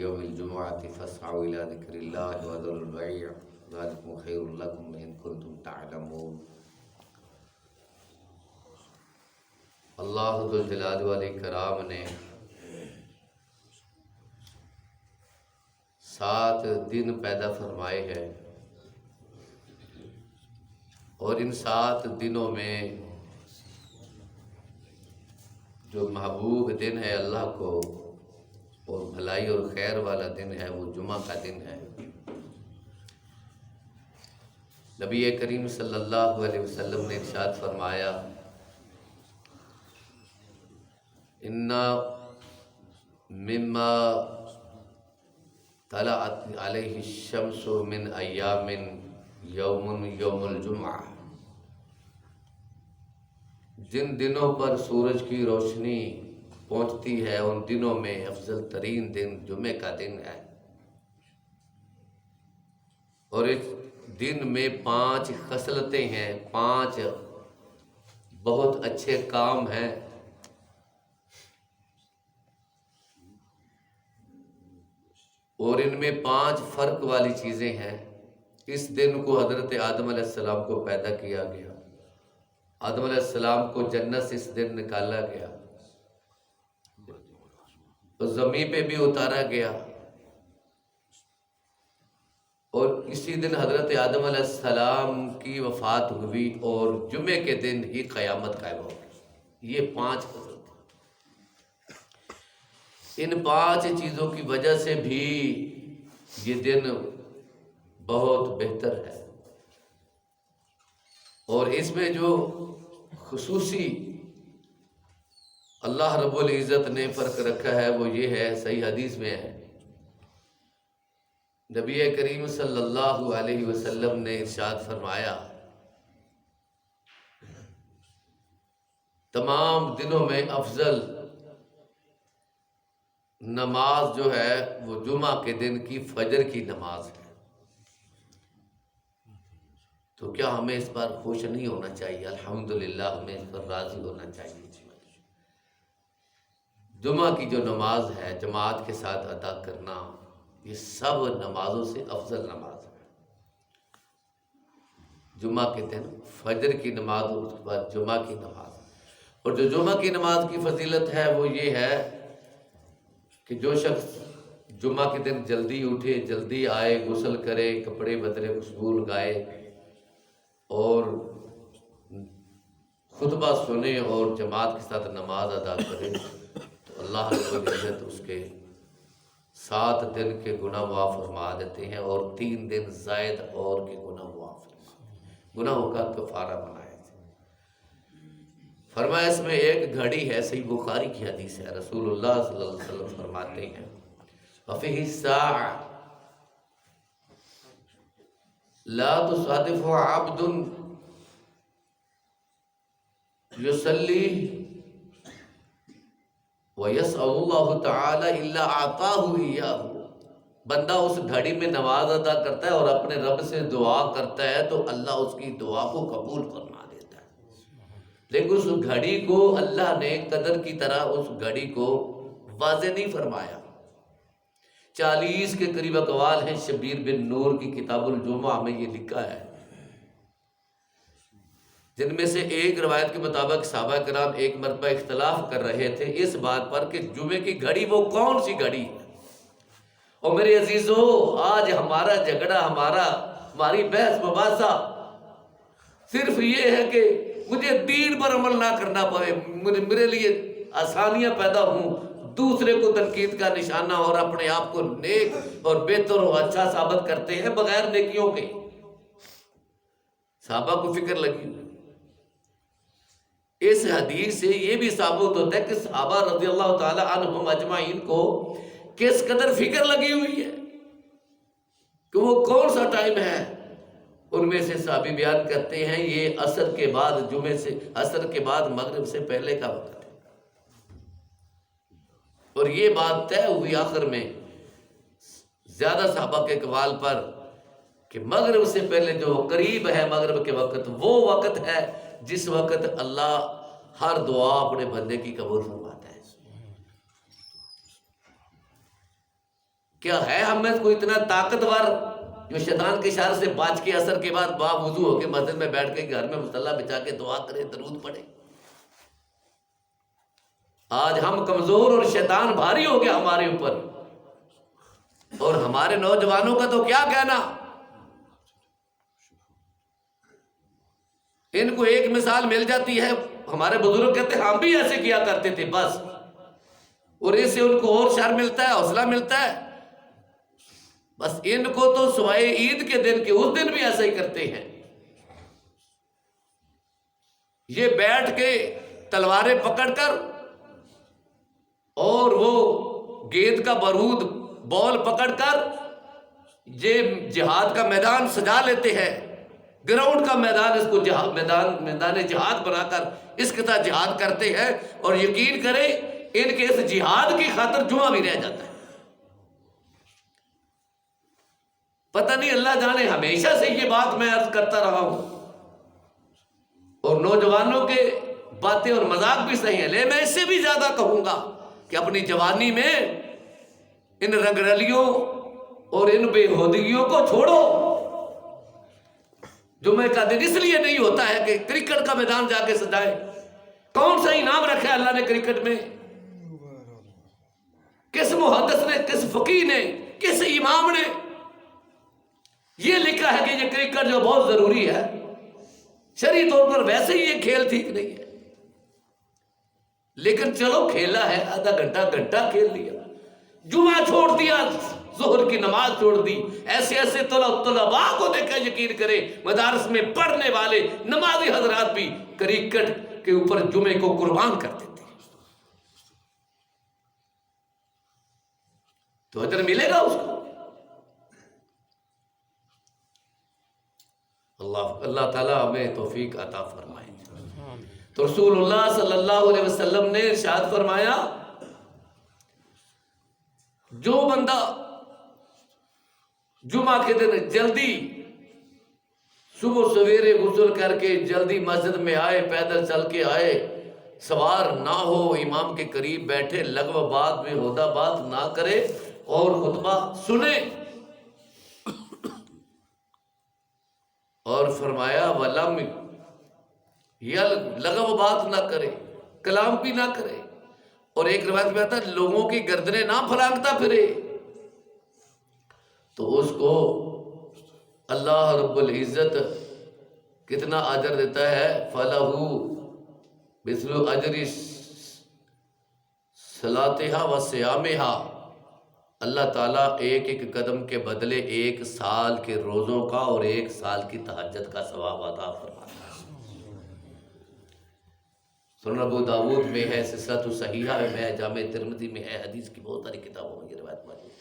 یوم الجمعۃ فاسعوا الی ذکر اللہ وذروا البیع ذلکم خیر لکم ان کنتم تعلمون۔ اللہ ذوالجلال والاکرام نے 7 دن پیدا فرمائے ہیں، اور ان 7 دنوں میں جو محبوب دن ہے اللہ کو اور بھلائی اور خیر والا دن ہے وہ جمعہ کا دن ہے۔ نبی کریم صلی اللہ علیہ وسلم نے ارشاد فرمایا، ان مما طلعت علیہ الشمس من ایام یوم الجمعہ، جن دنوں پر سورج کی روشنی پہنچتی ہے ان دنوں میں افضل ترین دن جمعے کا دن ہے، اور اس دن میں 5 خصلتیں ہیں، 5 بہت اچھے کام ہیں۔ اور ان میں 5 فرق والی چیزیں ہیں۔ اس دن کو حضرت آدم علیہ السلام کو پیدا کیا گیا، آدم علیہ السلام کو جنت سے اس دن نکالا گیا، اور زمین پہ بھی اتارا گیا، اور اسی دن حضرت آدم علیہ السلام کی وفات ہوئی، اور جمعے کے دن ہی قیامت قائم ہو گئی۔ یہ 5 فضل تھے۔ ان 5 چیزوں کی وجہ سے بھی یہ دن بہت بہتر ہے، اور اس میں جو خصوصی اللہ رب العزت نے فرق رکھا ہے وہ یہ ہے، صحیح حدیث میں ہے، نبی کریم صلی اللہ علیہ وسلم نے ارشاد فرمایا، تمام دنوں میں افضل نماز جو ہے وہ جمعہ کے دن کی فجر کی نماز ہے۔ تو کیا ہمیں اس پر خوش نہیں ہونا چاہیے؟ الحمدللہ ہمیں اس پر راضی ہونا چاہیے۔ جمعہ کی جو نماز ہے جماعت کے ساتھ ادا کرنا، یہ سب نمازوں سے افضل نماز ہے۔ جمعہ کے دن فجر کی نماز، اور اس کے بعد جمعہ کی نماز، اور جو جمعہ کی نماز کی فضیلت ہے وہ یہ ہے کہ جو شخص جمعہ کے دن جلدی اٹھے، جلدی آئے، غسل کرے، کپڑے بدلے، خوشبو لگائے، اور خطبہ سنے اور جماعت کے ساتھ نماز ادا کرے، تو اللہ رب العزت اس کے 7 دن کے گناہ معاف فرما دیتے ہیں، اور 3 دن زائد اور کے گناہ معاف گناہوں کا کفارہ بنائے۔ فرمایا اس میں ایک گھڑی ہے، صحیح بخاری کی حدیث ہے، رسول اللہ صلی اللہ علیہ وسلم فرماتے ہیں، وَفِيهِ السَّاعَةُ لا تصادف عبد يصلي ويسأل الله تعالى إلا أعطاه إياه، بندہ اس گھڑی میں نماز ادا کرتا ہے اور اپنے رب سے دعا کرتا ہے تو اللہ اس کی دعا کو قبول فرما دیتا ہے، لیکن اس گھڑی کو اللہ نے قدر کی طرح اس گھڑی کو واضح نہیں فرمایا۔ 40 کے قریب اقوال ہیں، شبیر بن نور کی کتاب الجمعہ میں یہ لکھا ہے، جن میں سے ایک روایت کے مطابق صحابہ کرام ایک مرتبہ اختلاف کر رہے تھے اس بات پر کہ جمعے کی گھڑی وہ کون سی گھڑی ہے۔ اور میرے عزیزو، آج ہمارا جھگڑا، ہماری بحث مباحثہ صرف یہ ہے کہ مجھے دین پر عمل نہ کرنا پڑے، میرے لیے آسانیاں پیدا ہوں، دوسرے کو تنقید کا نشانہ اور اپنے آپ کو نیک اور بہتر اور اچھا ثابت کرتے ہیں بغیر نیکیوں کے۔ صحابہ کو فکر لگی۔ اس حدیث سے یہ بھی ثابت ہوتا ہے کہ صحابہ رضی اللہ تعالی عنہم اجمعین کو کس قدر فکر لگی ہوئی ہے کہ وہ کون سا ٹائم ہے۔ ان میں سے صحابی بیان کرتے ہیں یہ عصر کے بعد، جمعے سے عصر کے بعد مغرب سے پہلے کا وقت ہے، اور یہ بات طے ہوئی آخر میں زیادہ صحابہ کے اقوال پر کہ مغرب سے پہلے جو قریب ہے مغرب کے وقت، وہ وقت ہے جس وقت اللہ ہر دعا اپنے بندے کی قبول فرماتا ہے۔ کیا ہے ہم میں کوئی اتنا طاقتور جو شیطان کے اشارے سے باز کے اثر کے بعد با وضو ہو کے مسجد میں بیٹھ کے گھر میں مصلی بچا کے دعا کرے، درود پڑھے؟ آج ہم کمزور اور شیطان بھاری ہو گیا ہمارے اوپر، اور ہمارے نوجوانوں کا تو کیا کہنا۔ ان کو ایک مثال مل جاتی ہے، ہمارے بزرگ کہتے ہیں ہم بھی ایسے کیا کرتے تھے بس، اور اس سے ان کو اور شر ملتا ہے، حوصلہ ملتا ہے۔ بس ان کو تو سوائے عید کے دن کے اس دن بھی ایسا ہی کرتے ہیں، یہ بیٹھ کے تلواریں پکڑ کر اور وہ گیند کا بارود بال پکڑ کر یہ جہاد کا میدان سجا لیتے ہیں، گراؤنڈ کا میدان، اس کو میدان جہاد بنا کر اس کے ساتھ جہاد کرتے ہیں، اور یقین کریں ان کے اس جہاد کی خاطر جمعہ بھی رہ جاتا ہے۔ پتہ نہیں، اللہ جانے ہمیشہ سے یہ بات میں عرض کرتا رہا ہوں، اور نوجوانوں کے باتیں اور مذاق بھی صحیح ہیں، لیکن میں اس سے بھی زیادہ کہوں گا کہ اپنی جوانی میں ان رنگرلیوں اور ان بے ہودگیوں کو چھوڑو۔ جمعہ کا دن اس لیے نہیں ہوتا ہے کہ کرکٹ کا میدان جا کے سجائے۔ کون سا انعام رکھا ہے اللہ نے کرکٹ میں؟ کس محدث نے، کس فقیہ نے، کس امام نے یہ لکھا ہے کہ یہ کرکٹ جو بہت ضروری ہے؟ شرعی طور پر ویسے ہی یہ کھیل ٹھیک نہیں ہے، لیکن چلو کھیلا ہے، آدھا گھنٹہ کھیل لیا، جمعہ چھوڑ دیا، ظہر کی نماز چھوڑ دی۔ ایسے ایسے طلباء کو دیکھا، یقین کرے مدارس میں پڑھنے والے نمازی حضرات بھی کرکٹ کے اوپر جمعے کو قربان کر دیتے ہیں، تو اجر ملے گا اس کو۔ اللہ تعالیٰ ہمیں توفیق عطا فرمائے۔ تو رسول اللہ صلی اللہ علیہ وسلم نے ارشاد فرمایا، جو بندہ جمعہ کے دن جلدی صبح سویرے غسل کر کے جلدی مسجد میں آئے، پیدل چل کے آئے، سوار نہ ہو، امام کے قریب بیٹھے، لغو بات میں ہودا بات نہ کرے اور خطبہ سنے، اور فرمایا وَلَمْ لغو بات نہ کرے، کلام بھی نہ کرے، اور ایک روایت میں آتا ہے لوگوں کی گردنیں نہ پھلانگتا پھرے، تو اس کو اللہ رب العزت کتنا اجر دیتا ہے؟ فَلَهُ مِثْلُ أَجْرِ صَلَاتِهَا وَصِيَامِهَا، اللہ تعالیٰ ایک ایک قدم کے بدلے 1 سال کے روزوں کا اور 1 سال کی تہجد کا ثواب عطا فرماتا ہے۔ سنن ابو داود میں ہے، سلسلۃ صحیحہ میں ہے، جامع ترمذی میں ہے، حدیث کی بہت ساری کتابوں میں یہ روایت موجود ہے۔